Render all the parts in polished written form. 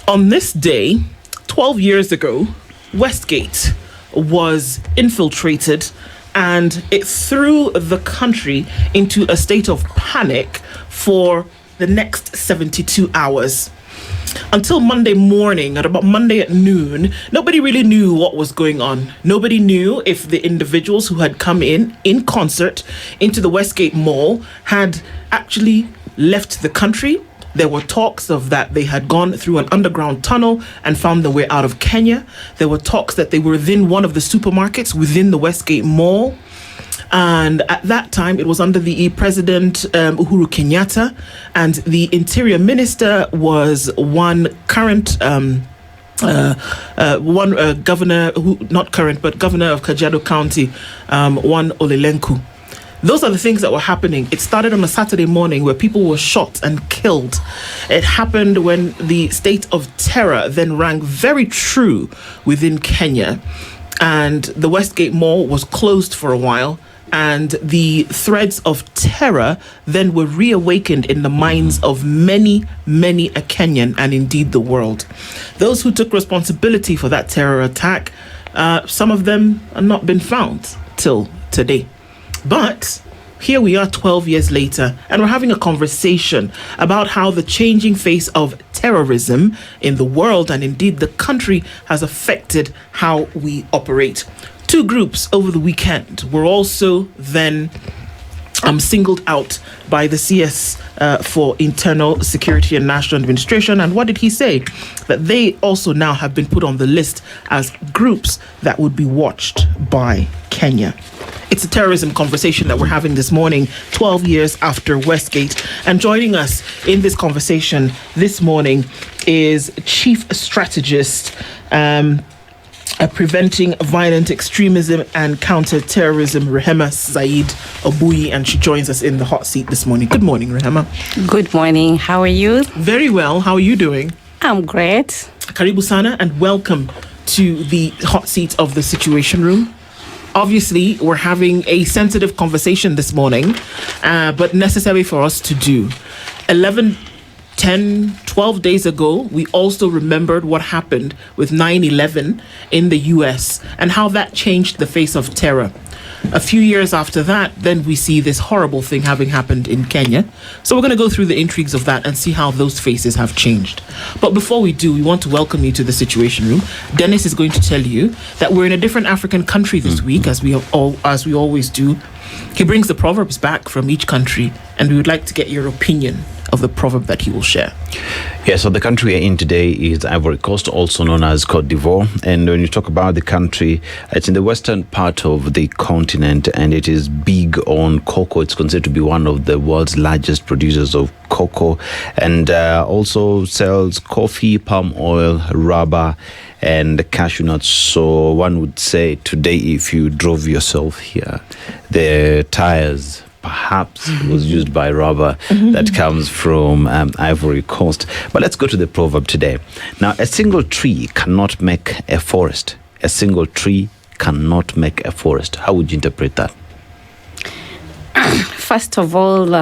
On this day, 12 years ago, Westgate was infiltrated and it threw the country into a state of panic for the next 72 hours. Until Monday morning, at about Monday at noon, nobody really knew what was going on. Nobody knew if the individuals who had come in concert into the Westgate Mall had actually left the country. There were talks of that they had gone through an underground tunnel and found their way out of Kenya. There were talks that they were within one of the supermarkets within the Westgate Mall. And at that time, it was under the President Uhuru Kenyatta, and the Interior Minister was one current governor, who not current, but governor of Kajiado County, one Olelenku. Those are the things that were happening. It started on a Saturday morning where people were shot and killed. It happened when the state of terror then rang very true within Kenya, and the Westgate Mall was closed for a while. And the threads of terror then were reawakened in the minds of many, many a Kenyan and indeed the world. Those who took responsibility for that terror attack, some of them have not been found till today. But here we are 12 years later, and we're having a conversation about how the changing face of terrorism in the world and indeed the country has affected how we operate. Two groups over the weekend were also then singled out by the CS for Internal Security and National Administration. And what did he say? That they also now have been put on the list as groups that would be watched by Kenya. It's a terrorism conversation that we're having this morning, 12 years after Westgate. And joining us in this conversation this morning is Chief Strategist, Preventing Violent Extremism and Counter-Terrorism, Rehema Zaid Obui, and she joins us in the hot seat this morning. Good morning, Rehema. Good morning. How are you? Very well. How are you doing? I'm great. Karibu sana, and welcome to the hot seat of the Situation Room. Obviously, we're having a sensitive conversation this morning, but necessary for us to do. 12 days ago, we also remembered what happened with 9/11 in the US and how that changed the face of terror. A few years after that, then we see this horrible thing having happened in Kenya. So we're going to go through the intrigues of that and see how those faces have changed. But before we do, we want to welcome you to the Situation Room. Dennis is going to tell you that we're in a different African country this week, as we always do. He brings the proverbs back from each country, and we would like to get your opinion of the proverb that he will share. Yeah, so the country we're in today is Ivory Coast, also known as Côte d'Ivoire. And when you talk about the country, it's in the western part of the continent, and it is big on cocoa. It's considered to be one of the world's largest producers of cocoa, and also sells coffee, palm oil, rubber, and cashew nuts. So one would say today, if you drove yourself here, the tires perhaps was used by rubber that comes from Ivory Coast. But let's go to the proverb today. Now, a single tree cannot make a forest. A single tree cannot make a forest. How would you interpret that? First of all,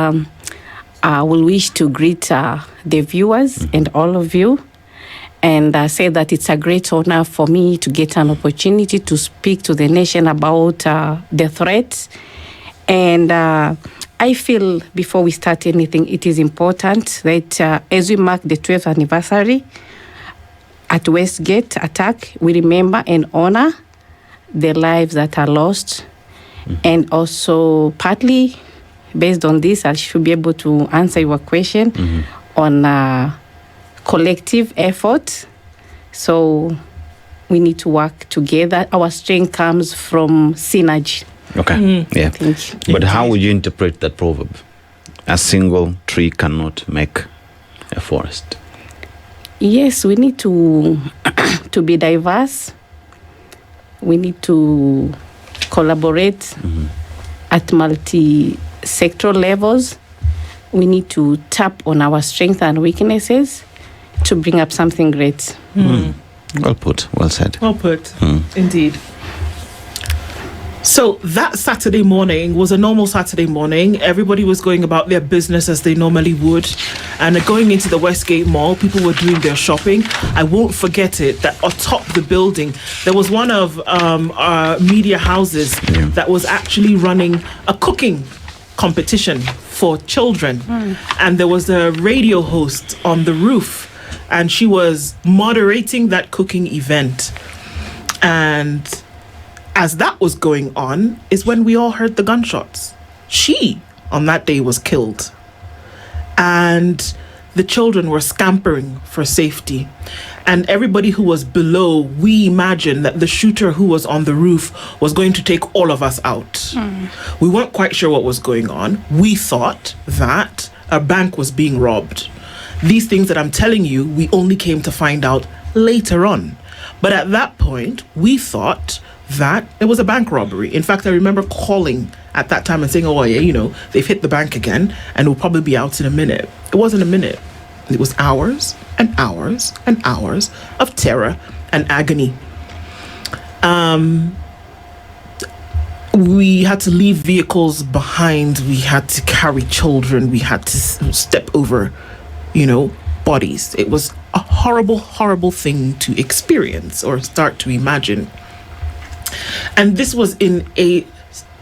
I will wish to greet the viewers and all of you, and say that it's a great honor for me to get an opportunity to speak to the nation about the threats. And I feel before we start anything, it is important that as we mark the 12th anniversary at Westgate attack, we remember and honor the lives that are lost. And also partly based on this, I should be able to answer your question on collective effort. So we need to work together. Our strength comes from synergy. Okay. Yeah. Thank you. But how would you interpret that proverb? A single tree cannot make a forest. Yes, we need to be diverse. We need to collaborate at multi-sectoral levels. We need to tap on our strengths and weaknesses to bring up something great. Well put. Well said. Well put. Indeed. So that Saturday morning was a normal Saturday morning. Everybody was going about their business as they normally would. And going into the Westgate Mall, people were doing their shopping. I won't forget it, that atop the building, there was one of our media houses that was actually running a cooking competition for children. And there was a radio host on the roof, and she was moderating that cooking event. And as that was going on is when we all heard the gunshots. She, on that day, was killed. And the children were scampering for safety. And everybody who was below, we imagined that the shooter who was on the roof was going to take all of us out. We weren't quite sure what was going on. We thought that a bank was being robbed. These things that I'm telling you, we only came to find out later on. But at that point, we thought that it was a bank robbery. In fact, I remember calling at that time and saying, oh yeah, they've hit the bank again and we'll probably be out in a minute. It wasn't a minute. It was hours and hours and hours of terror and agony. We had to leave vehicles behind. We had to carry children. We had to step over, bodies. It was a horrible, horrible thing to experience or start to imagine. And this was in a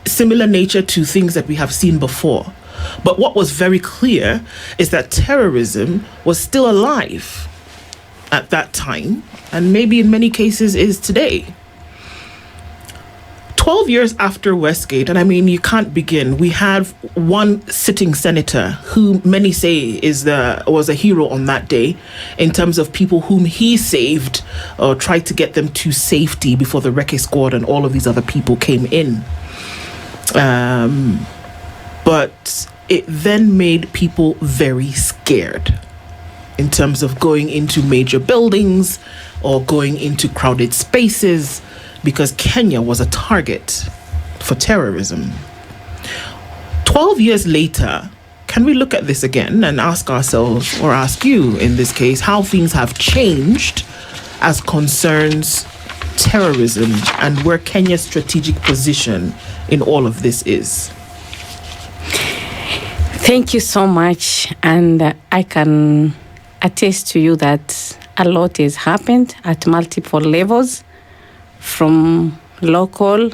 similar nature to things that we have seen before. But what was very clear is that terrorism was still alive at that time, and maybe in many cases is today. 12 years after Westgate, and I mean, you can't begin. We have one sitting senator who many say was a hero on that day in terms of people whom he saved or tried to get them to safety before the wrecking squad and all of these other people came in. But it then made people very scared in terms of going into major buildings or going into crowded spaces, because Kenya was a target for terrorism. 12 years later, can we look at this again and ask ourselves, or ask you in this case, how things have changed as concerns terrorism and where Kenya's strategic position in all of this is? Thank you so much. And I can attest to you that a lot has happened at multiple levels, from local,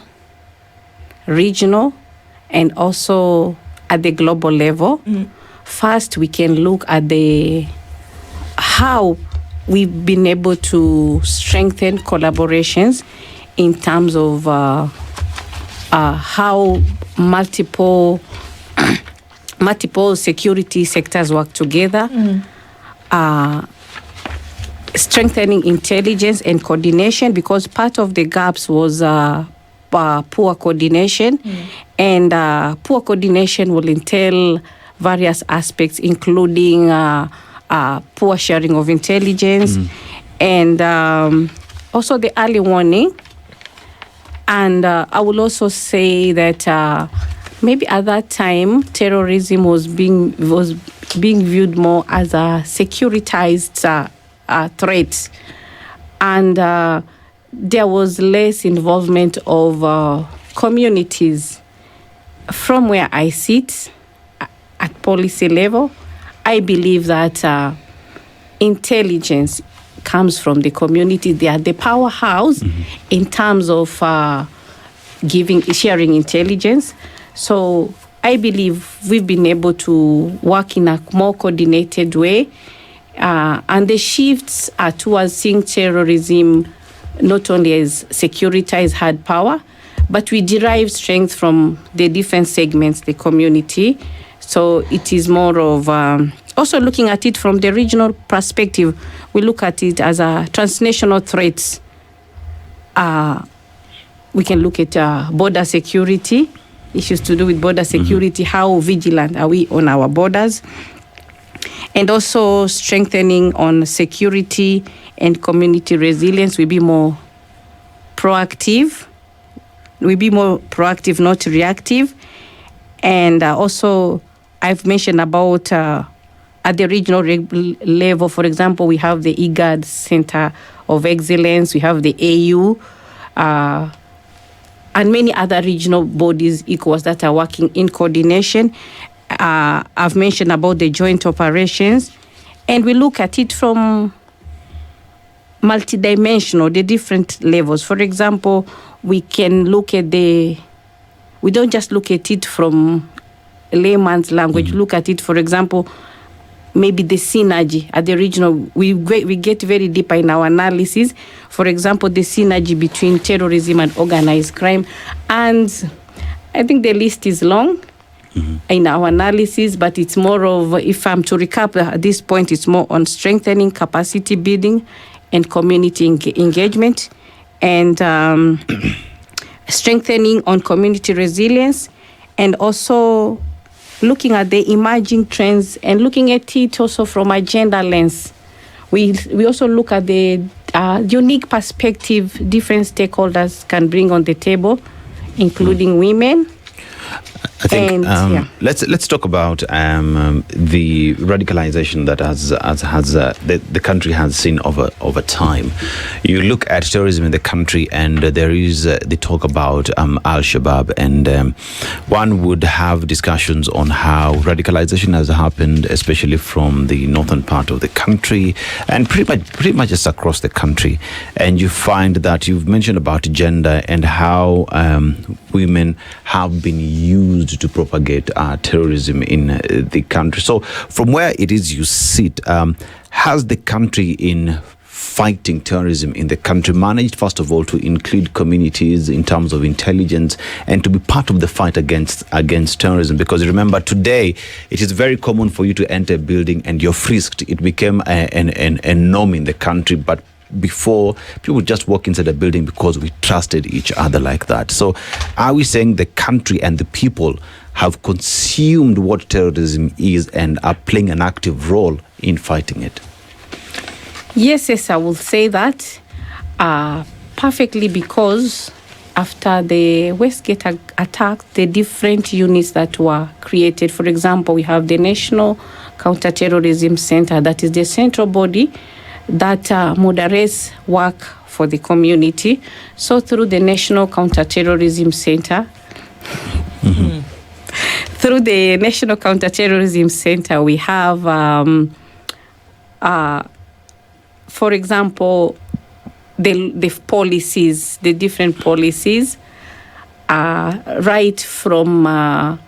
regional, and also at the global level. First, we can look at how we've been able to strengthen collaborations in terms of how multiple security sectors work together. Strengthening intelligence and coordination, because part of the gaps was poor coordination, and poor coordination will entail various aspects, including poor sharing of intelligence, and also the early warning. And I will also say that maybe at that time, terrorism was being viewed more as a securitized threat, and there was less involvement of communities. From where I sit at policy level, I believe that intelligence comes from the community. They are the powerhouse in terms of sharing intelligence. So I believe we've been able to work in a more coordinated way. And the shifts are towards seeing terrorism not only as securitized hard power, but we derive strength from the different segments, the community. So it is more of also looking at it from the regional perspective. We look at it as a transnational threats. We can look at border security, issues to do with border security, how vigilant are we on our borders, and also strengthening on security and community resilience. We be more proactive. Not reactive. And also, I've mentioned about at the regional level, for example, we have the IGAD Center of Excellence. We have the AU. and many other regional bodies, ECOWAS, that are working in coordination. I've mentioned about the joint operations, and we look at it from multidimensional, the different levels. For example, we can look at we don't just look at it from layman's language. Look at it, for example, maybe the synergy at the regional. We get very deep in our analysis. For example, the synergy between terrorism and organized crime. And I think the list is long in our analysis, but it's more of, if I'm to recap at this point, it's more on strengthening capacity building and community engagement, and strengthening on community resilience, and also looking at the emerging trends and looking at it also from a gender lens. We also look at the unique perspective different stakeholders can bring on the table, including women. I think let's talk about the radicalization that the country has seen over time. You look at terrorism in the country, and there is the talk about Al-Shabaab, and one would have discussions on how radicalization has happened, especially from the northern part of the country, and pretty much just across the country. And you find that you've mentioned about gender and how women have been used to propagate terrorism in the country. So from where it is you sit, has the country in fighting terrorism in the country managed, first of all, to include communities in terms of intelligence and to be part of the fight against terrorism? Because remember, today it is very common for you to enter a building and you're frisked. It became a norm in the country, but before, people would just walk inside a building because we trusted each other like that. So are we saying the country and the people have consumed what terrorism is and are playing an active role in fighting it? Yes, I will say that perfectly, because after the Westgate attack, the different units that were created, for example, we have the National Counterterrorism Center, that is the central body that moderates work for the community. So through the National Counterterrorism Center, we have, for example, the policies, the different policies, right from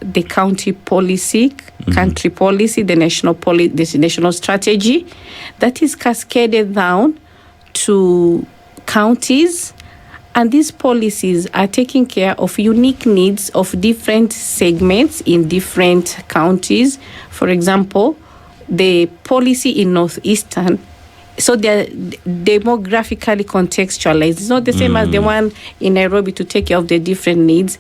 the county policy, country policy, the national strategy, that is cascaded down to counties, and these policies are taking care of unique needs of different segments in different counties. For example, the policy in Northeastern, so they're demographically contextualized. It's not the same as the one in Nairobi to take care of the different needs.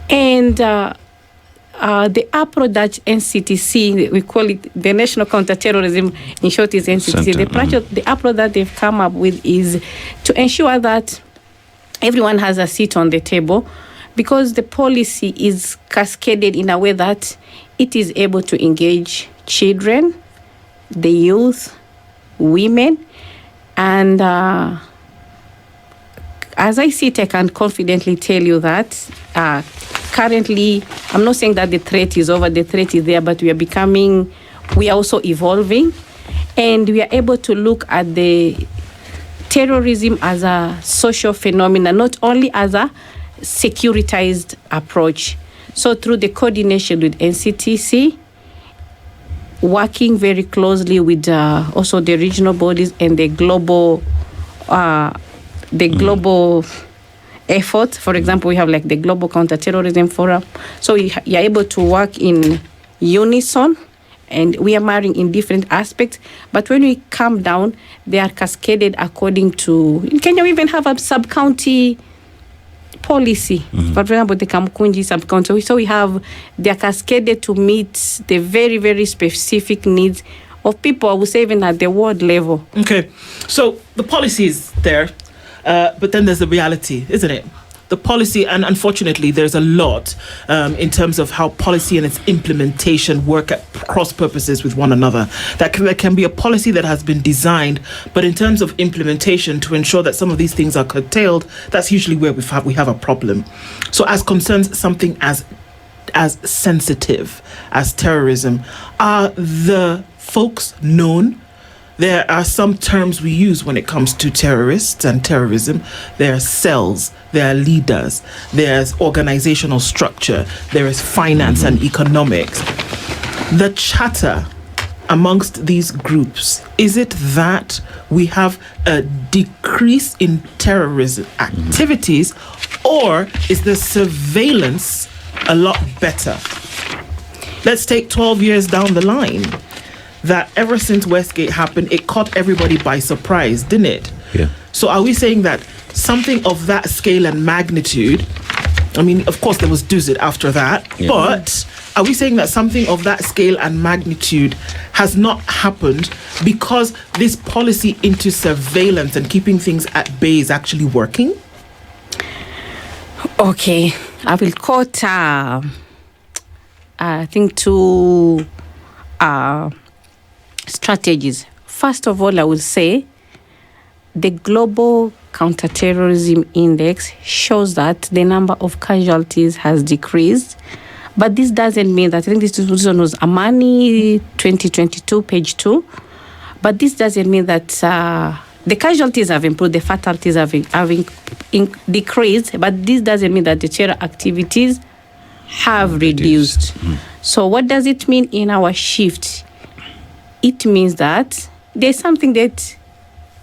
And the approach that NCTC, we call it the National Counterterrorism, in short is NCTC, the approach that they've come up with is to ensure that everyone has a seat on the table, because the policy is cascaded in a way that it is able to engage children, the youth, women, and as I see it, I can confidently tell you that currently, I'm not saying that the threat is over, the threat is there, but we are also evolving, and we are able to look at the terrorism as a social phenomenon, not only as a securitized approach. So through the coordination with NCTC, working very closely with also the regional bodies and the global effort. For example, we have like the Global Counterterrorism Forum. So we are able to work in unison, and we are marrying in different aspects. But when we come down, they are cascaded according to, in Kenya we even have a sub-county policy. For example, the Kamkunji sub-county. So they are cascaded to meet the very, very specific needs of people, I would say even at the ward level. Okay, so the policy is there, but then there's the reality, isn't it? the policy, and unfortunately there's a lot in terms of how policy and its implementation work at cross purposes with one another. There can be a policy that has been designed, but in terms of implementation to ensure that some of these things are curtailed, that's usually where we have a problem. So as concerns something as sensitive as terrorism, are the folks known? There are some terms we use when it comes to terrorists and terrorism. There are cells, there are leaders, there's organizational structure, there is finance and economics. The chatter amongst these groups, is it that we have a decrease in terrorism activities, or is the surveillance a lot better? Let's take 12 years down the line. That ever since Westgate happened, it caught everybody by surprise, didn't it? Yeah. So are we saying that something of that scale and magnitude, I mean, of course there was Duzit after that, but are we saying that something of that scale and magnitude has not happened because this policy into surveillance and keeping things at bay is actually working? Okay, I will quote, I think, two strategies. First of all, I will say the Global Counterterrorism Index shows that the number of casualties has decreased. But this doesn't mean that, I think this one was Amani 2022, page 2. But this doesn't mean that the casualties have improved, the fatalities have decreased. But this doesn't mean that the terror activities have reduced. So what does it mean in our shift? It means that there's something that,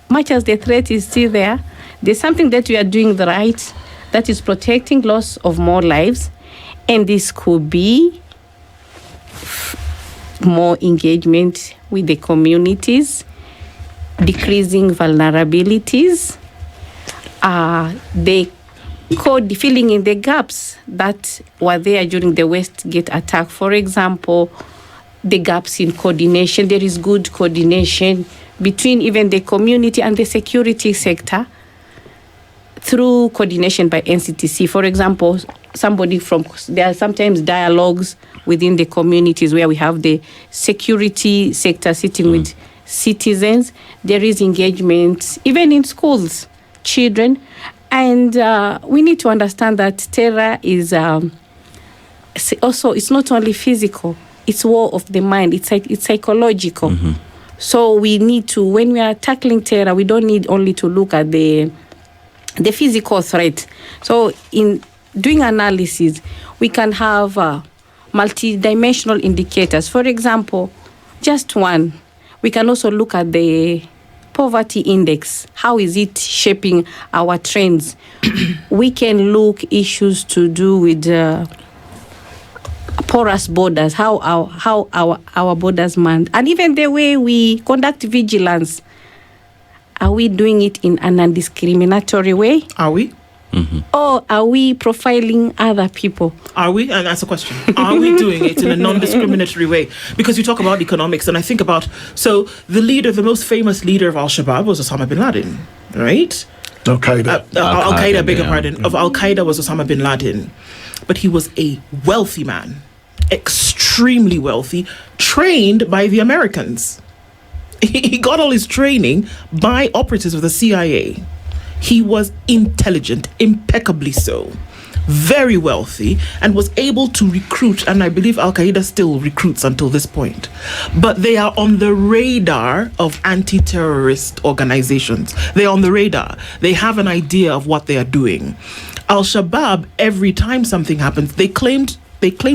much as the threat is still there, there's something that we are doing the right, that is protecting loss of more lives. And this could be more engagement with the communities, decreasing vulnerabilities, the code filling in the gaps that were there during the Westgate attack. For example, the gaps in coordination. There is good coordination between even the community and the security sector through coordination by NCTC. For example, there are sometimes dialogues within the communities where we have the security sector sitting with citizens. There is engagement, even in schools, children. And we need to understand that terror is also, it's not only physical, it's war of the mind, it's psychological. So we need to, when we are tackling terror, we don't need only to look at the physical threat. So in doing analysis, we can have multi-dimensional indicators. For example, just one, we can also look at the poverty index. How is it shaping our trends? We can look issues to do with porous borders, how our borders manned, and even the way we conduct vigilance. Are we doing it in an undiscriminatory way? Are we? Or are we profiling other people? Are we? And that's a question. Are we doing it in a non-discriminatory way? Because you talk about economics, and I think about, so the most famous leader of Al-Shabaab was Osama bin Laden, right? Al-Qaeda. Al-Qaeda, beg your pardon. Of Al-Qaeda was Osama bin Laden. But he was a wealthy man, extremely wealthy, trained by the Americans. He got all his training by operatives of the CIA. He was intelligent, impeccably so, very wealthy, and was able to recruit, and I believe Al-Qaeda still recruits until this point. But they are on the radar of anti-terrorist organizations. They are on the radar. They have an idea of what they are doing. Al-Shabaab, every time something happens, they claimed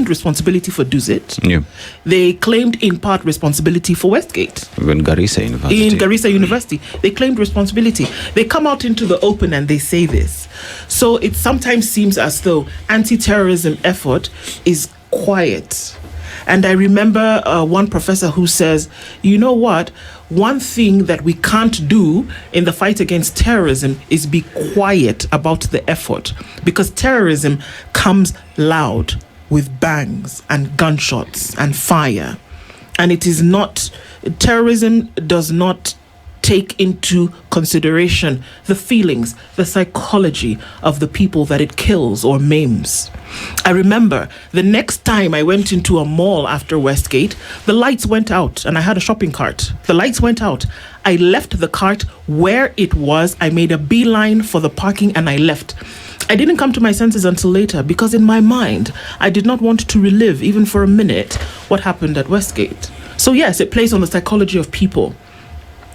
responsibility for Duzit. Yeah. They claimed in part responsibility for Westgate. Even Garissa University. In Garissa University, they claimed responsibility. They come out into the open and they say this. So it sometimes seems as though anti-terrorism effort is quiet. And I remember one professor who says, you know what? One thing that we can't do in the fight against terrorism is be quiet about the effort, because terrorism comes loud with bangs and gunshots and fire. And it is not, terrorism does not take into consideration the feelings, the psychology of the people that it kills or maims. I remember the next time I went into a mall after Westgate, the lights went out and I had a shopping cart. The lights went out. I left the cart where it was. I made a beeline for the parking and I left. I didn't come to my senses until later because in my mind, I did not want to relive, even for a minute, what happened at Westgate. So yes, it plays on the psychology of people.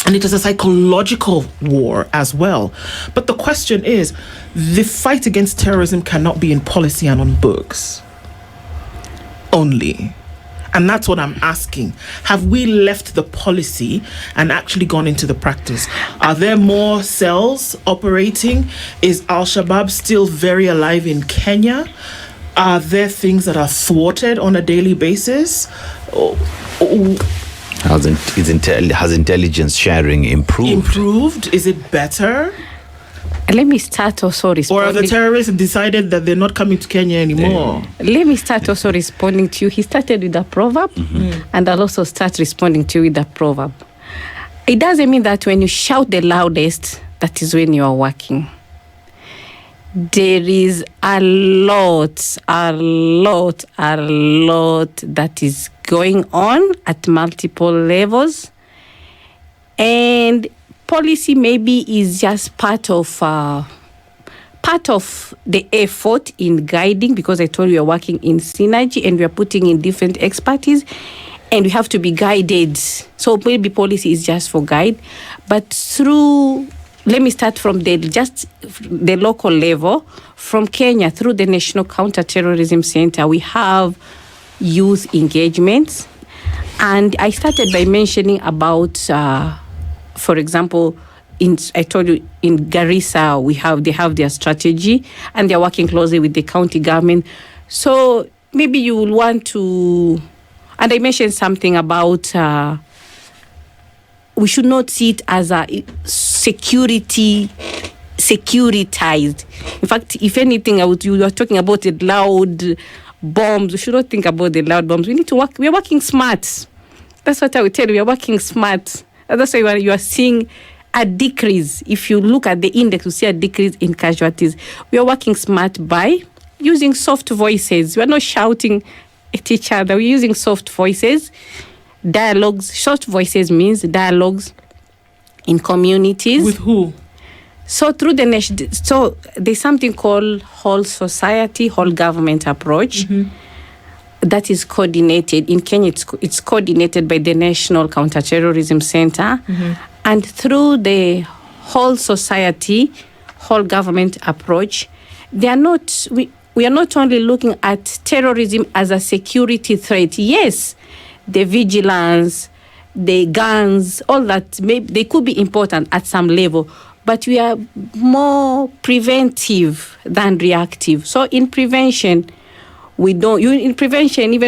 And it is a psychological war as well. But the question is, the fight against terrorism cannot be in policy and on books only. And that's what I'm asking. Have we left the policy and actually gone into the practice? Are there more cells operating? Is Al-Shabaab still very alive in Kenya? Are there things that are thwarted on a daily basis? Has intelligence sharing improved? Is it better? Let me start also responding. Or have the terrorists decided that they're not coming to Kenya anymore? Let me start also responding to you. He started with a proverb, and I'll also start responding to you with a proverb. It doesn't mean that when you shout the loudest, that is when you are working. There is a lot that is going on at multiple levels, and policy maybe is just part of the effort in guiding, because I told you we are working in synergy and we are putting in different expertise and we have to be guided. So maybe policy is just for guide, but through, let me start from the local level. From Kenya, through the National Counter-Terrorism Center, we have youth engagements. And I started by mentioning about, for example, I told you in Garissa, they have their strategy and they're working closely with the county government. So maybe you will want to, and I mentioned something about we should not see it as a securitized. In fact, if anything, you were talking about the loud bombs. We should not think about the loud bombs. We need to work. We are working smart. That's what I would tell you. We are working smart. That's why you are seeing a decrease. If you look at the index, you see a decrease in casualties. We are working smart by using soft voices. We are not shouting at each other. We're using soft voices. Dialogues. Soft voices means dialogues in communities. With who? So through the nation, so there's something called whole society, whole government approach that is coordinated. In Kenya, it's coordinated by the National Counter-Terrorism Center. And through the whole society, whole government approach, we are not only looking at terrorism as a security threat. Yes, the vigilance, the guns, all that, maybe they could be important at some level, but we are more preventive than reactive. So in prevention, even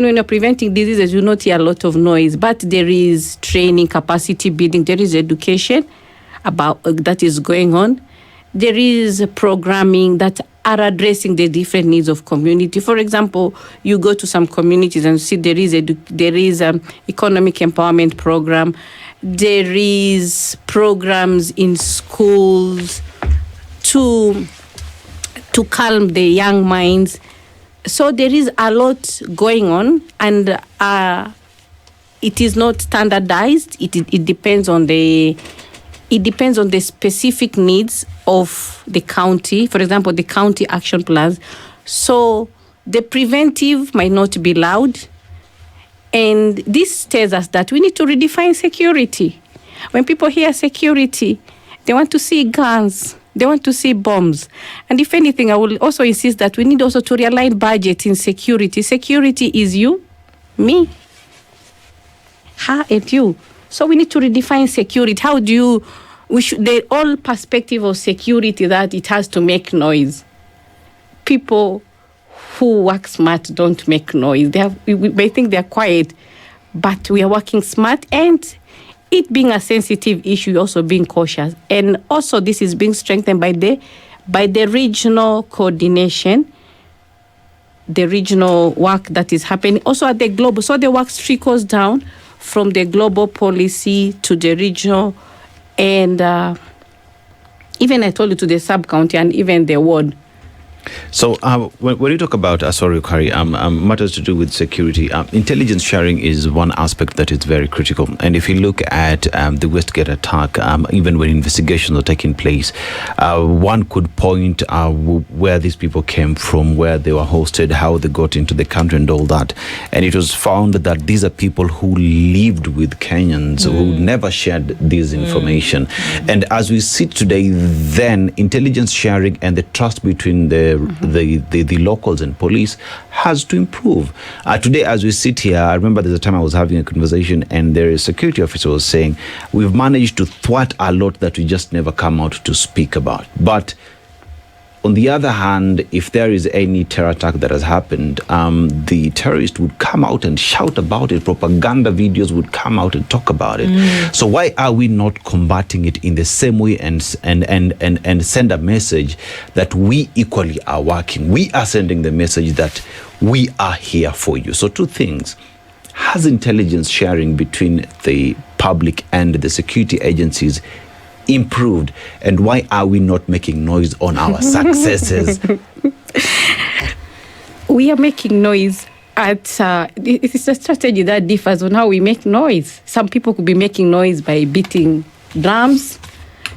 when you're preventing diseases, you not hear a lot of noise, but there is training, capacity building, there is education about that is going on. There is programming that are addressing the different needs of community. For example, you go to some communities and see there is economic empowerment program. There is programs in schools to calm the young minds. So there is a lot going on, and it is not standardized. It depends on the specific needs of the county. For example, the county action plans. So the preventive might not be loud. And this tells us that we need to redefine security. When people hear security, they want to see guns. They want to see bombs. And if anything, I will also insist that we need also to realign budget in security. Security is you, me, her, and you. So we need to redefine security. The whole perspective of security that it has to make noise. People who work smart don't make noise. I think they're quiet, but we are working smart, and it being a sensitive issue, also being cautious. And also this is being strengthened by the regional coordination, the regional work that is happening also at the global. So the work trickles down from the global policy to the regional And even I told you to the sub-county and even the ward. So when you talk about, sorry, Kari, matters to do with security, intelligence sharing is one aspect that is very critical. And if you look at the Westgate attack, even when investigations are taking place, one could point where these people came from, where they were hosted, how they got into the country and all that. And it was found that these are people who lived with Kenyans, who never shared this information. And as we sit today, then intelligence sharing and the trust between the locals and police has to improve. Today, as we sit here, I remember there's a time I was having a conversation and there is a security officer was saying, we've managed to thwart a lot that we just never come out to speak about. But on the other hand, if there is any terror attack that has happened, the terrorist would come out and shout about it. Propaganda videos would come out and talk about it. So why are we not combating it in the same way and send a message that we equally are working? We are sending the message that we are here for you. So two things. Has intelligence sharing between the public and the security agencies improved, and why are we not making noise on our successes? We are making noise at it is a strategy that differs on how we make noise. Some people could be making noise by beating drums.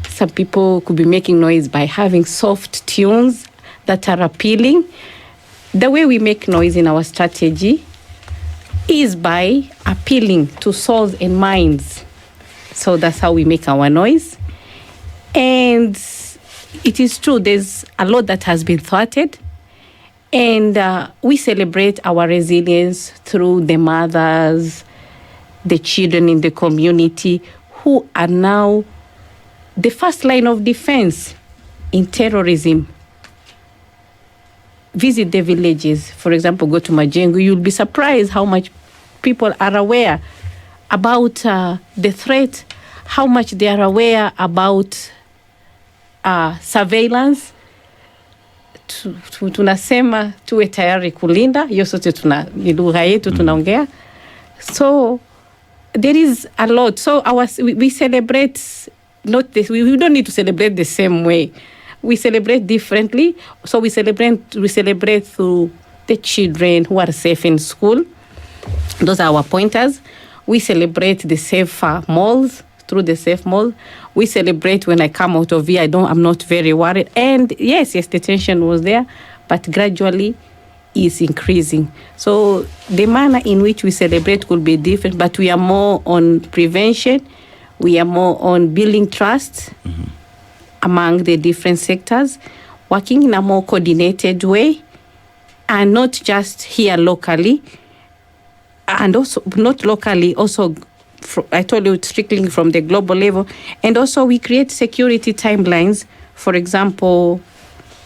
Some people could be making noise by having soft tunes that are appealing. The way we make noise in our strategy is by appealing to souls and minds. So that's how we make our noise. And it is true, there's a lot that has been thwarted. And we celebrate our resilience through the mothers, the children in the community who are now the first line of defense in terrorism. Visit the villages, for example, go to Majengo, you'll be surprised how much people are aware about the threat, how much they are aware about surveillance. Tunasema tuwe tayari kulinda, hiyo sote ni lugha yetu tunaongea. So there is a lot. So we celebrate not this. We don't need to celebrate the same way. We celebrate differently. So we celebrate through the children who are safe in school. Those are our pointers. We celebrate the safe malls through the safe mall. We celebrate when I come out of here. I'm not very worried. And yes, the tension was there, but gradually is increasing. So the manner in which we celebrate could be different, but we are more on prevention. We are more on building trust among the different sectors, working in a more coordinated way, and not just here locally, and also not locally, also I told you strictly from the global level. And also we create security timelines. For example,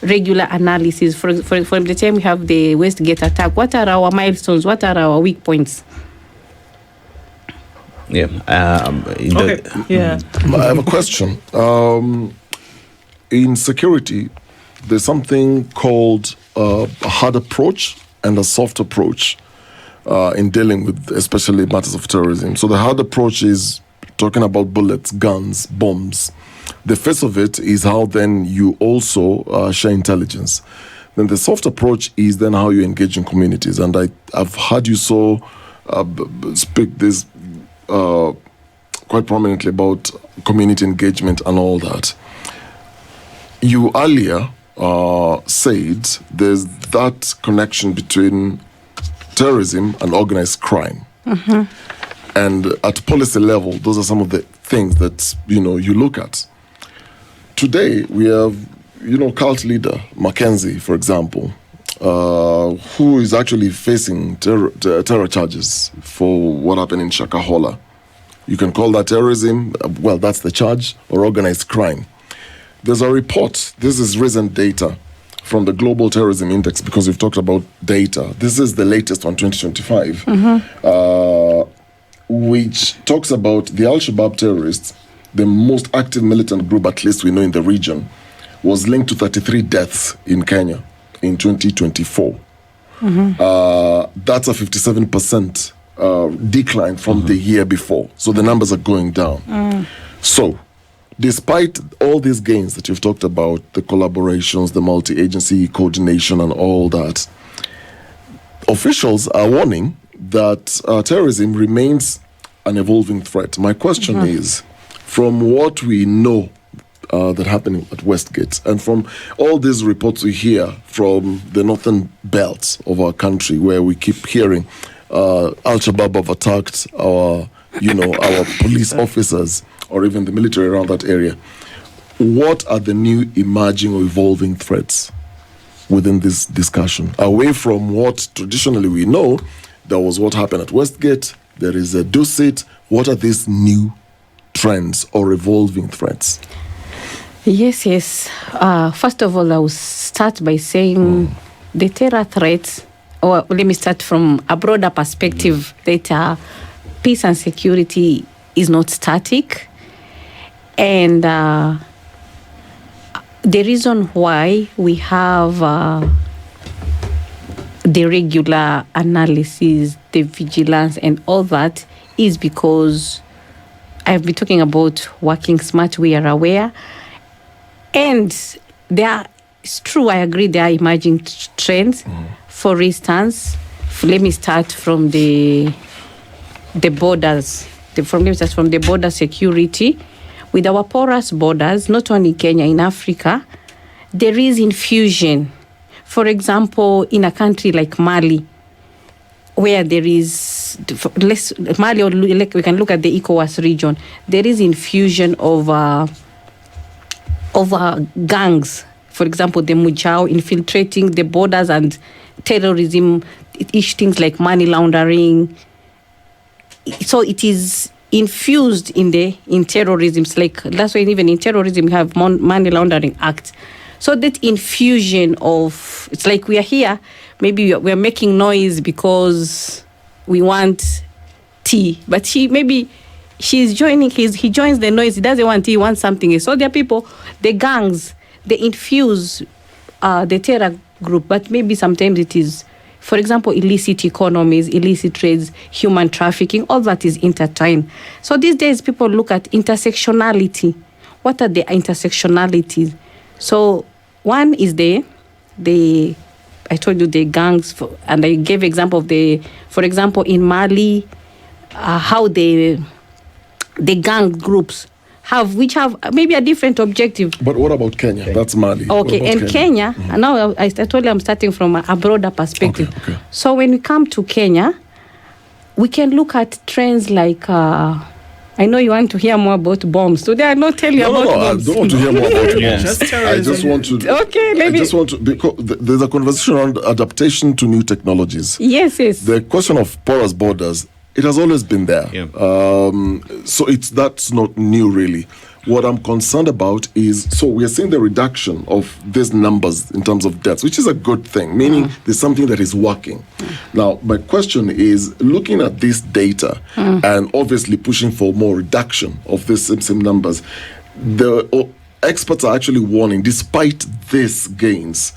regular analysis. For the time we have the Westgate attack, what are our milestones? What are our weak points? Yeah. Okay. Yeah. I have a question. In security, there's something called a hard approach and a soft approach in dealing with especially matters of terrorism. So the hard approach is talking about bullets, guns, bombs. The face of it is how then you also share intelligence. Then the soft approach is then how you engage in communities. And I've heard you speak this quite prominently about community engagement and all that. You earlier said there's that connection between terrorism and organized crime. And at policy level, those are some of the things that, you look at. Today, we have, cult leader Mackenzie, for example, who is actually facing terror charges for what happened in Shakahola. You can call that terrorism, well, that's the charge, or organized crime. There's a report, this is recent data, from the Global Terrorism Index, because we've talked about data. This is the latest on 2025, which talks about the Al-Shabaab terrorists, the most active militant group, at least we know in the region, was linked to 33 deaths in Kenya in 2024. That's a 57% decline from the year before. So the numbers are going down. So despite all these gains that you've talked about, the collaborations, the multi-agency coordination and all that, officials are warning that terrorism remains an evolving threat. My question is, from what we know that happened at Westgate, and from all these reports we hear from the northern belt of our country, where we keep hearing Al-Shabaab have attacked our police officers or even the military around that area, what are the new emerging or evolving threats within this discussion? Away from what traditionally we know, there was what happened at Westgate, there is a Dusit. What are these new trends or evolving threats? Yes. First of all, I will start by saying the terror threats, or let me start from a broader perspective, that peace and security is not static. And the reason why we have the regular analysis, the vigilance, and all that is because I've been talking about working smart, we are aware. And it's true, I agree, there are emerging trends. For instance, let me start from the borders. Let me start from the border security. With our porous borders, not only Kenya, in Africa, there is infusion. For example, in a country like Mali, where there is Mali, or we can look at the ECOWAS region, there is infusion of gangs. For example, the Mujao infiltrating the borders and terrorism, things like money laundering. So it is infused in terrorism. It's like, that's why even in terrorism we have money laundering act. So that infusion of, it's like we are here, maybe we are making noise because we want tea, but he joins the noise. He doesn't want tea, he wants something else. So there are people, the gangs, they infuse the terror group, but maybe sometimes it is, for example, illicit economies, illicit trades, human trafficking, all that is intertwined. So these days people look at intersectionality. What are the intersectionalities? So one is I told you the gangs, and I gave example of for example, in Mali, how the gang groups which have maybe a different objective. But what about Kenya? Okay. That's Mali. Okay, and Kenya, and now I told you I'm starting from a broader perspective. Okay. So when we come to Kenya, we can look at trends like, I know you want to hear more about bombs. Today I not tell you about bombs. I don't want to hear more about bombs. Just terrorism. I just want to, because there's a conversation around adaptation to new technologies. Yes. The question of porous borders, it has always been there. Yeah. So that's not new, really. What I'm concerned about is, so we are seeing the reduction of these numbers in terms of deaths, which is a good thing, meaning there's something that is working. Now, my question is, looking at this data and obviously pushing for more reduction of these same numbers, the experts are actually warning, despite these gains,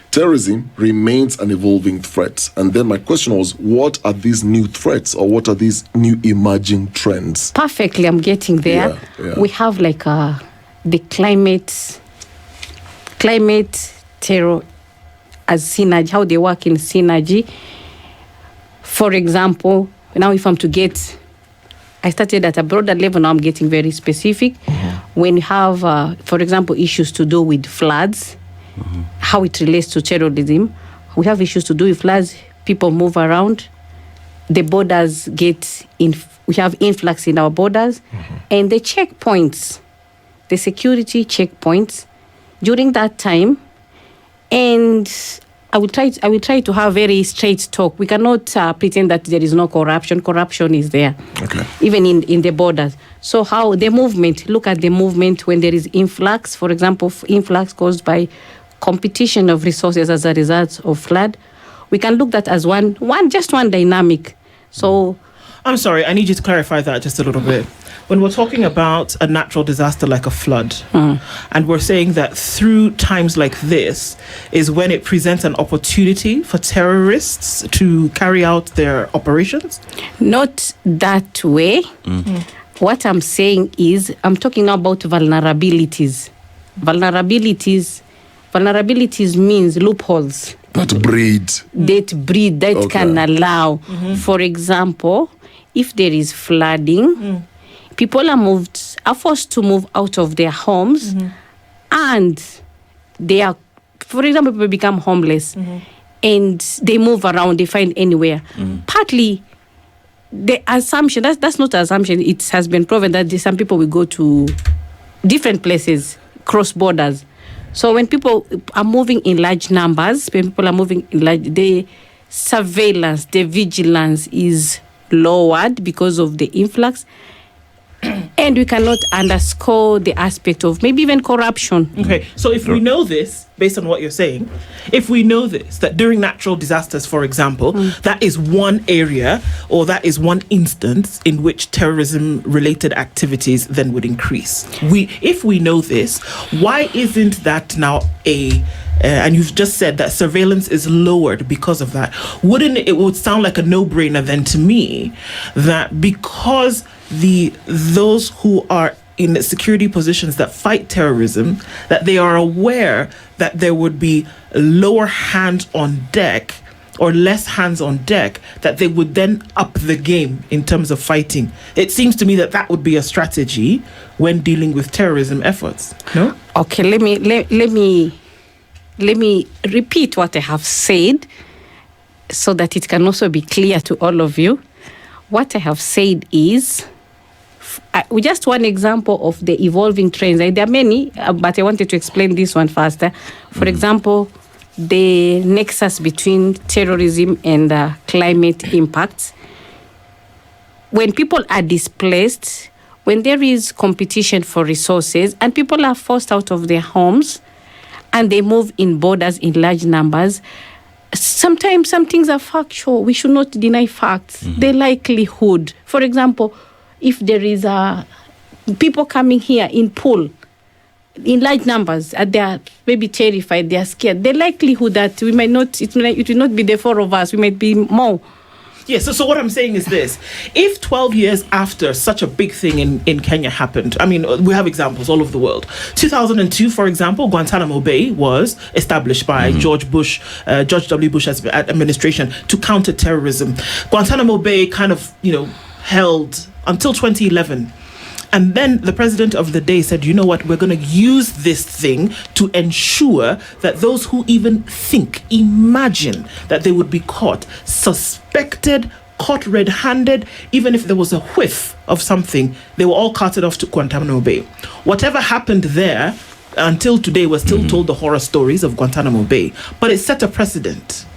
terrorism remains an evolving threat. And then my question was, what are these new threats, or what are these new emerging trends? Perfectly, I'm getting there. Yeah. We have like the climate terror as synergy, how they work in synergy. For example, now if I'm to get, I started at a broader level, now I'm getting very specific. When you have, for example, issues to do with floods, how it relates to terrorism. We have issues to do with floods, people move around, the borders we have influx in our borders, and the checkpoints, the security checkpoints during that time. And I will try to have very straight talk. We cannot pretend that there is no corruption. Corruption is there, even in the borders. So how the movement, look at the movement when there is influx, for example, influx caused by competition of resources as a result of flood. We can look at as one dynamic. So I'm sorry, I need you to clarify that just a little bit. When we're talking about a natural disaster like a flood, and we're saying that through times like this is when it presents an opportunity for terrorists to carry out their operations? Not that way. What I'm saying is, I'm talking now about vulnerabilities. Vulnerabilities means loopholes. That breed. That can allow. For example, if there is flooding, people are forced to move out of their homes, and they are, for example, people become homeless, and they move around, they find anywhere. Partly, the assumption, that's not an assumption, it has been proven that some people will go to different places, cross borders. So when people are moving in large numbers, the surveillance, the vigilance is lowered because of the influx. And we cannot underscore the aspect of maybe even corruption. Okay, so if we know this, based on what you're saying, if we know this, that during natural disasters, for example, that is one area or that is one instance in which terrorism-related activities then would increase. If we know this, why isn't that now and you've just said that surveillance is lowered because of that? It would sound like a no-brainer then to me that because those who are in security positions that fight terrorism, that they are aware that there would be lower hands on deck or less hands on deck, that they would then up the game in terms of fighting. It seems to me that would be a strategy when dealing with terrorism efforts. No? Okay, let me repeat what I have said so that it can also be clear to all of you. What I have said is, just one example of the evolving trends. There are many, but I wanted to explain this one faster. For example, the nexus between terrorism and climate impacts. When people are displaced, when there is competition for resources and people are forced out of their homes and they move in borders in large numbers, sometimes some things are factual. We should not deny facts. The likelihood, for example, if there is people coming here in pool in large numbers, they are maybe terrified, they are scared, the likelihood that it will not be the four of us, we might be more. Yes, so what I'm saying is this. If 12 years after such a big thing in Kenya happened, I mean, we have examples all over the world. 2002, for example, Guantanamo Bay was established by George W. Bush's administration to counter terrorism. Guantanamo Bay kind of, held until 2011. And then the president of the day said, you know what, we're going to use this thing to ensure that those who even imagine that they would be caught, suspected, caught red-handed, even if there was a whiff of something, they were all carted off to Guantanamo Bay. Whatever happened there, until today, we're still told the horror stories of Guantanamo Bay. But it set a precedent.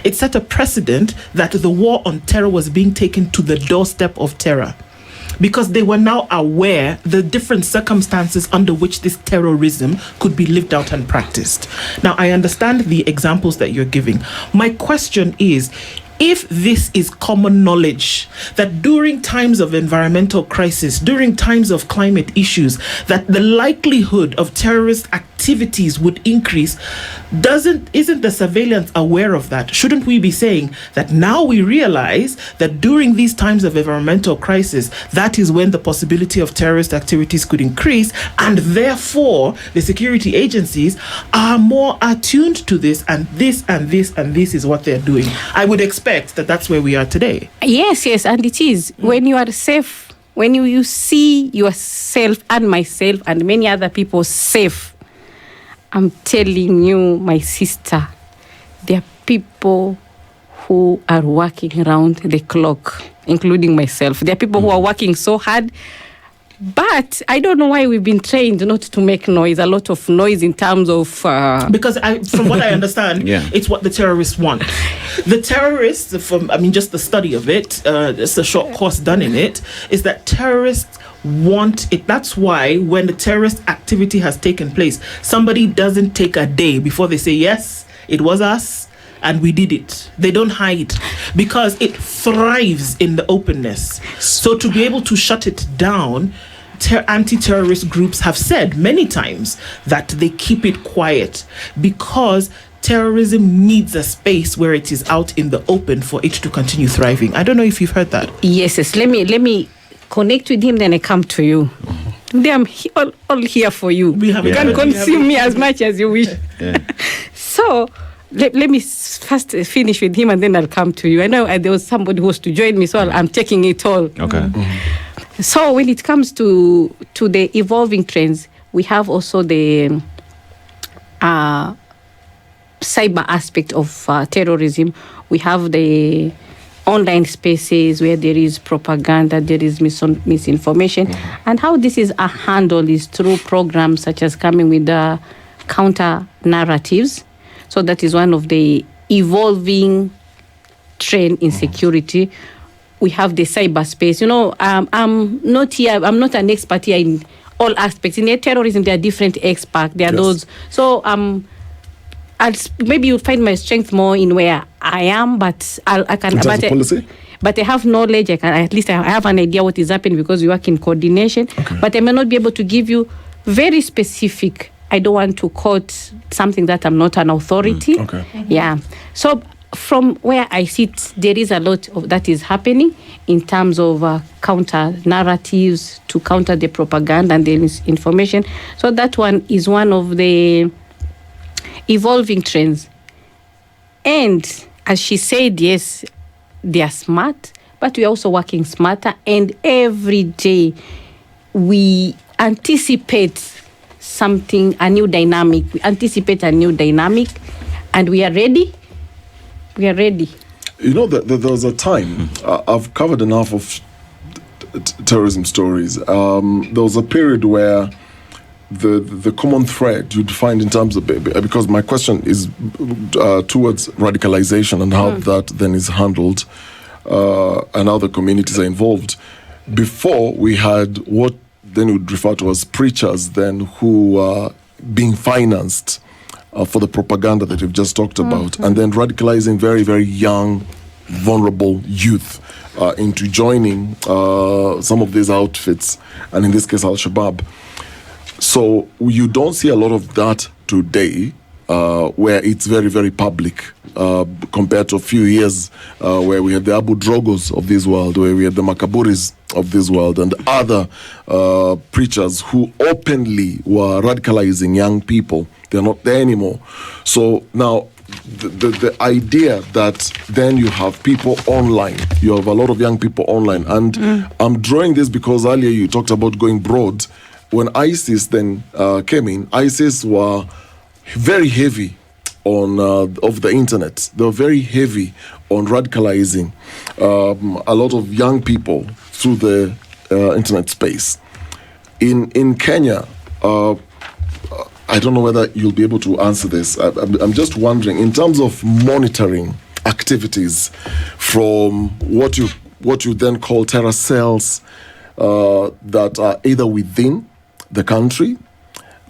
It set a precedent that the war on terror was being taken to the doorstep of terror, because they were now aware the different circumstances under which this terrorism could be lived out and practiced. Now, I understand the examples that you're giving. My question is, if this is common knowledge, that during times of environmental crisis, during times of climate issues, that the likelihood of terrorist activities would increase, isn't the surveillance aware of that? Shouldn't we be saying that now we realize that during these times of environmental crisis, that is when the possibility of terrorist activities could increase, and therefore the security agencies are more attuned to this, and this and this and this is what they're doing? I would expect that that's where we are today. Yes, and it is. When you are safe, when you see yourself and myself and many other people safe, I'm telling you, my sister, there are people who are working around the clock, including myself. There are people who are working so hard, but I don't know why we've been trained not to make noise, a lot of noise in terms of... Because from what I understand, it's what the terrorists want. The terrorists, just the study of it, it's a short course done in it, is that terrorists want it. That's why when the terrorist activity has taken place, somebody doesn't take a day before they say, yes, it was us and we did it. They don't hide because it thrives in the openness. So to be able to shut it down, anti-terrorist groups have said many times that they keep it quiet because terrorism needs a space where it is out in the open for it to continue thriving. I don't know if you've heard that. Yes. Let me connect with him, then I come to you. Then I'm all here for you. You can consume me as much as you wish. Yeah. So let me first finish with him, and then I'll come to you. I know there was somebody who was to join me, so I'm taking it all. Okay. So when it comes to the evolving trends, we have also the cyber aspect of terrorism. We have the online spaces where there is propaganda, there is misinformation. And how this is handled is through programs such as coming with the counter narratives. So that is one of the evolving trend in security. We have the cyberspace. I'm not an expert here in all aspects. In terrorism, there are different experts. There are those. So maybe you'll find my strength more in where I am, but I can. Policy? But I have knowledge. I have an idea what is happening because we work in coordination. Okay. But I may not be able to give you very specific. I don't want to quote something that I'm not an authority. Okay. Yeah. So from where I sit, there is a lot of that is happening in terms of counter narratives to counter the propaganda and the misinformation. So that one is one of the evolving trends. And as she said, yes, they are smart, but we are also working smarter. And every day we anticipate a new dynamic. We anticipate a new dynamic, and we are ready. We are ready. There was a time, I've covered enough of terrorism stories. There was a period where the common thread you'd find in terms of, because my question is towards radicalization and how that then is handled and how the communities are involved. Before, we had what then we would refer to as preachers then who are being financed for the propaganda that we've just talked about, and then radicalizing very, very young, vulnerable youth into joining some of these outfits, and in this case, Al-Shabaab. So you don't see a lot of that today, where it's very, very public, compared to a few years where we had the Abu Drogos of this world, where we had the Makaburis of this world, and other preachers who openly were radicalizing young people. They're not there anymore. So now the idea that then you have people online, you have a lot of young people online, and I'm drawing this because earlier you talked about going broad. When ISIS then came in, ISIS were very heavy on of the internet. They were very heavy on radicalizing a lot of young people through the internet space. In Kenya, I don't know whether you'll be able to answer this. I'm just wondering, in terms of monitoring activities from what you then call terror cells that are either within the country.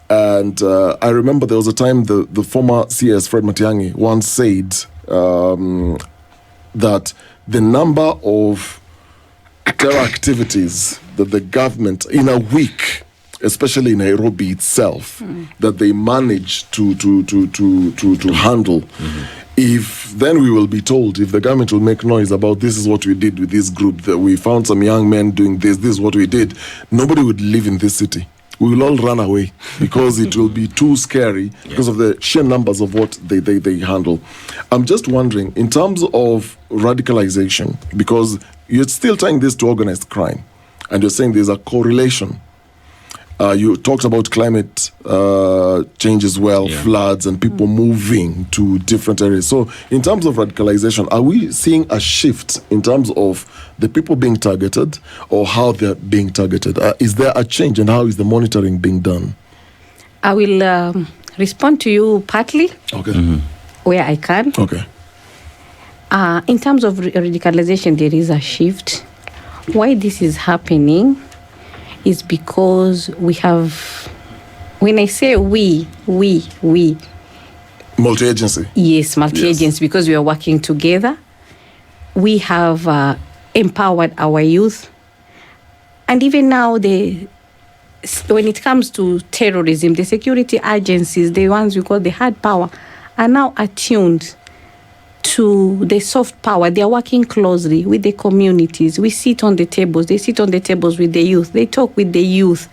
And I remember there was a time the former CS, Fred Matiang'i, once said that the number of terror activities that the government, in a week, especially in Nairobi itself, that they manage to handle. If then we will be told, if the government will make noise about this is what we did with this group, that we found some young men doing this is what we did, nobody would live in this city. We will all run away because it will be too scary because of the sheer numbers of what they handle. I'm just wondering, in terms of radicalization, because you're still tying this to organized crime, and you're saying there's a correlation. You talked about climate change as well, floods, and people moving to different areas. So in terms of radicalization, are we seeing a shift in terms of the people being targeted or how they're being targeted? Is there a change, and how is the monitoring being done? I will respond to you partly where I can. Okay. In terms of radicalization, there is a shift. Why this is happening is because we have, when I say we. Multi-agency. Yes, multi-agency, because we are working together. We have empowered our youth. And even now, when it comes to terrorism, the security agencies, the ones we call the hard power, are now attuned to the soft power. They are working closely with the communities. We sit on the tables. They sit on the tables with the youth. They talk with the youth.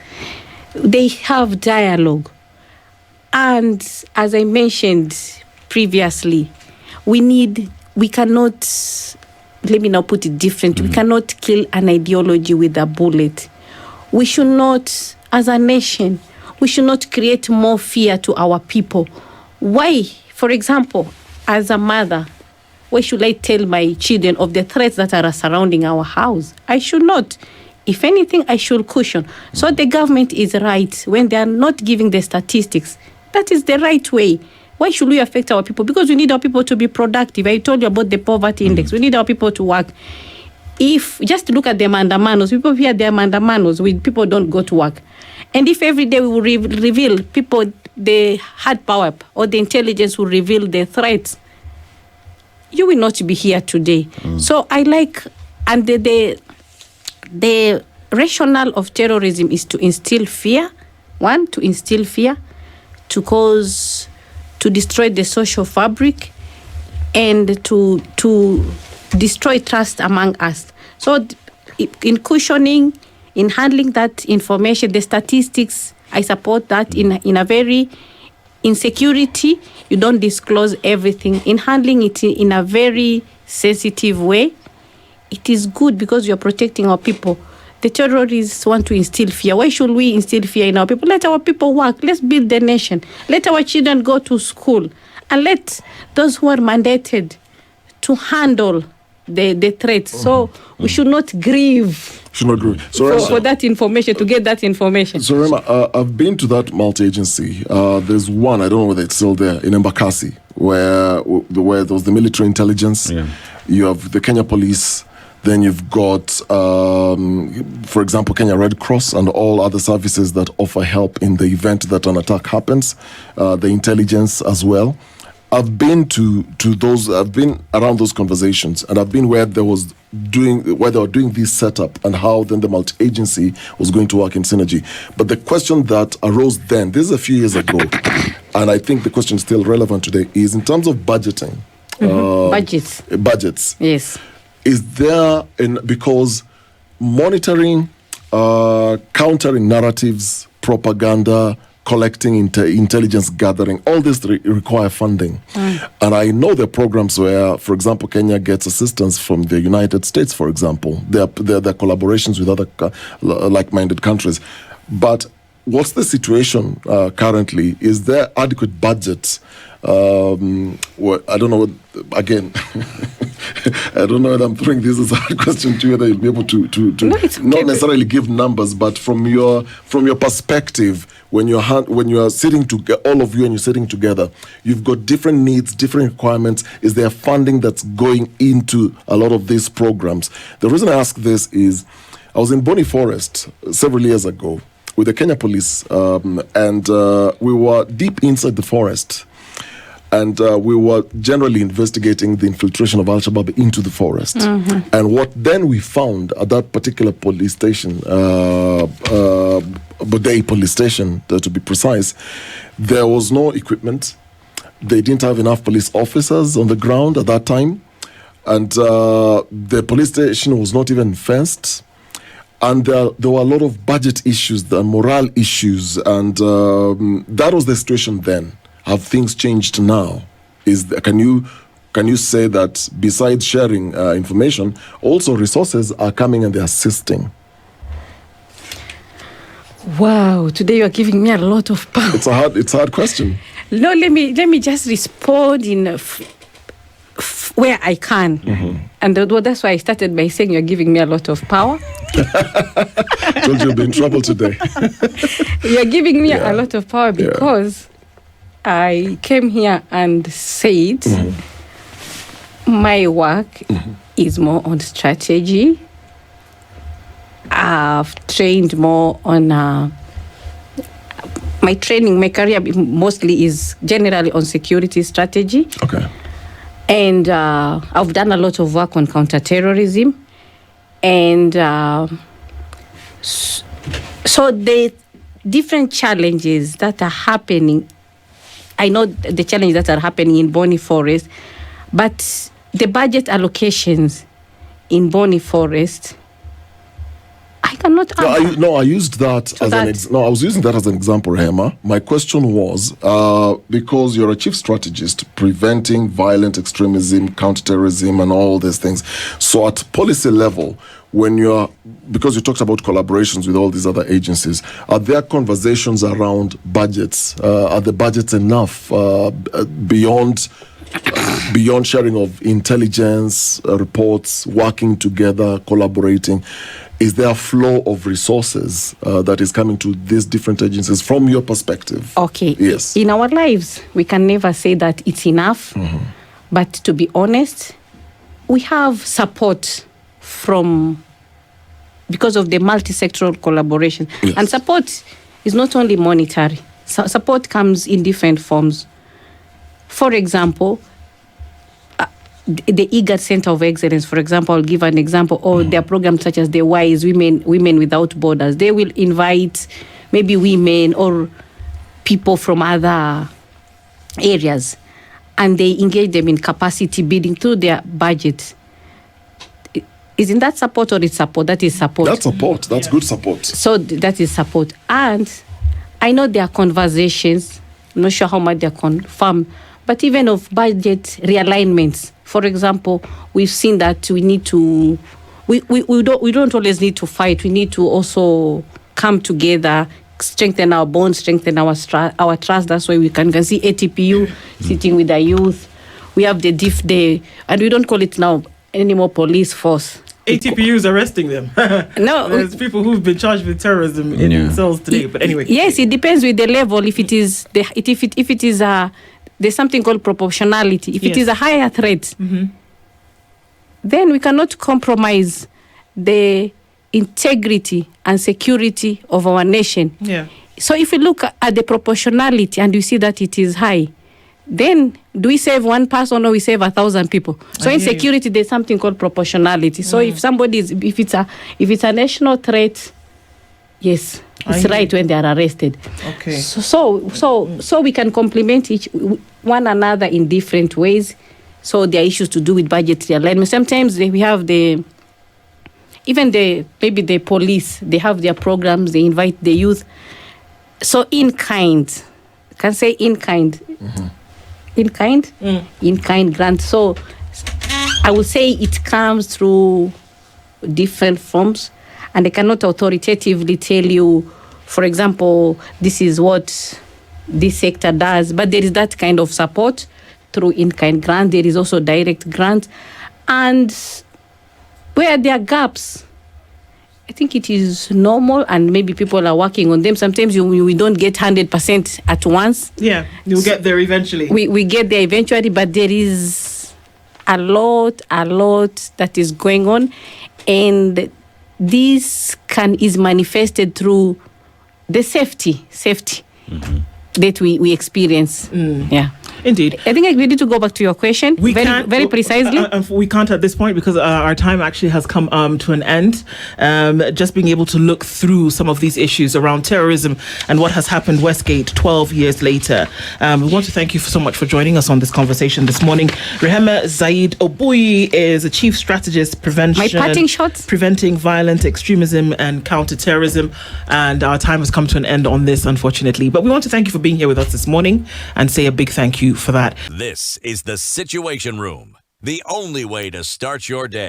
They have dialogue. And as I mentioned previously, we cannot, let me now put it different, we cannot kill an ideology with a bullet. We should not, as a nation, we should not create more fear to our people. Why? For example, as a mother, why should I tell my children of the threats that are surrounding our house? I should not. If anything, I should caution. So the government is right when they are not giving the statistics. That is the right way. Why should we affect our people? Because we need our people to be productive. I told you about the poverty index. We need our people to work. If just look at the mandamanos, people hear the mandamanos, people don't go to work. And if every day we will reveal people, the hard power or the intelligence will reveal the threats, you will not be here today. So I like, and the rationale of terrorism is to instill fear. One, to instill fear, to destroy the social fabric, and to destroy trust among us. So in cushioning, in handling that information, the statistics, I support that in a very insecurity, you don't disclose everything. In handling it in a very sensitive way, it is good because you're protecting our people. The terrorists want to instill fear. Why should we instill fear in our people? Let our people work. Let's build the nation. Let our children go to school. And let those who are mandated to handle the threats. So we should not grieve. For that information, to get that information. So, Rehema, I've been to that multi-agency. There's one, I don't know whether it's still there, in Embakasi, where there was the military intelligence. Yeah. You have the Kenya police. Then you've got, for example, Kenya Red Cross and all other services that offer help in the event that an attack happens. The intelligence as well. I've been to those. I've been around those conversations, and I've been where they were doing this setup and how then the multi-agency was going to work in synergy. But the question that arose then, this is a few years ago, and I think the question is still relevant today, is in terms of budgeting. Budgets. Yes. Is there, because monitoring, countering narratives, propaganda, collecting intelligence gathering, all this require funding. And I know there are programs where, for example, Kenya gets assistance from the United States, for example. There are collaborations with other like-minded countries. But what's the situation currently? Is there adequate budgets? I don't know, again, I don't know whether I'm throwing this as a hard question to you, whether you'll be able to not necessarily give numbers, but from your perspective, when you are sitting together, all of you, and you're sitting together, you've got different needs, different requirements. Is there funding that's going into a lot of these programs? The reason I ask this is, I was in Bonny Forest several years ago with the Kenya police, and we were deep inside the forest. And we were generally investigating the infiltration of Al-Shabaab into the forest. And what then we found at that particular police station, Bodei police station, to be precise, there was no equipment. They didn't have enough police officers on the ground at that time. And the police station was not even fenced. And there were a lot of budget issues, the morale issues. And that was the situation then. Have things changed now? Can you say that besides sharing information, also resources are coming and they're assisting? Wow, today you are giving me a lot of power. It's a hard question. No, let me just respond in where I can. And that's why I started by saying you're giving me a lot of power. Told you'll be in trouble today. You're giving me a lot of power because I came here and said my work is more on strategy. I've trained more on my career mostly is generally on security strategy. Okay. And I've done a lot of work on counterterrorism. And so the different challenges that are happening, I know the challenges that are happening in Bonny Forest, But the budget allocations in Bonny Forest, I cannot answer. I used that I was using that as an example, Rehema. My question was, because you're a chief strategist preventing violent extremism, counterterrorism, and all these things. So at policy level, because you talked about collaborations with all these other agencies, are there conversations around budgets? Are the budgets enough beyond sharing of intelligence, reports, working together, collaborating? Is there a flow of resources that is coming to these different agencies from your perspective? Okay. Yes. In our lives, we can never say that it's enough. Mm-hmm. But to be honest, we have support because of the multi-sectoral collaboration. Yes. And support is not only monetary. Support comes in different forms. For example, the IGAD Center of Excellence, for example, I'll give an example, or their programs such as the WISE, Women Without Borders. They will invite maybe women or people from other areas, and they engage them in capacity building through their budget. Isn't that support, or it's support? That is support. That's support. That's good support. So that is support. And I know there are conversations, I'm not sure how much they're confirmed, but even of budget realignments. For example, we've seen that we need to, we don't always need to fight. We need to also come together, strengthen our bonds, strengthen our trust. That's why we can see ATPU sitting with the youth. We have the DIF day, and we don't call it now anymore police force. ATPU is arresting them. No, there's people who've been charged with terrorism in cells today. But anyway, yes, it depends with the level. If it is there's something called proportionality. If it is a higher threat, then we cannot compromise the integrity and security of our nation. Yeah. So if we look at the proportionality and you see that it is high, then do we save one person or we save 1,000 people? So in security, there's something called proportionality. So if if it's a national threat, yes, it's right when they are arrested. Okay. So we can complement one another in different ways. So there are issues to do with budget realignment. Sometimes we have maybe the police, they have their programs, they invite the youth. So in kind, can say in kind. Mm-hmm. In kind grant. So I would say it comes through different forms, and I cannot authoritatively tell you, for example, this is what this sector does, but there is that kind of support through in-kind grant. There is also direct grant, and where there are gaps, I think it is normal, and maybe people are working on them. Sometimes we don't get 100% at once. Yeah, you'll get there eventually. We get there eventually, but there is a lot that is going on, and this is manifested through the safety that we experience. Yeah. Indeed. I think we need to go back to your question very precisely. We can't at this point because our time actually has come to an end. Just being able to look through some of these issues around terrorism and what has happened Westgate 12 years later. We want to thank you so much for joining us on this conversation this morning. Rehema Zaid Obuyi is a chief strategist preventing violent extremism and counter-terrorism. And our time has come to an end on this, unfortunately. But we want to thank you for being here with us this morning and say a big thank you for that. This is the Situation Room, the only way to start your day.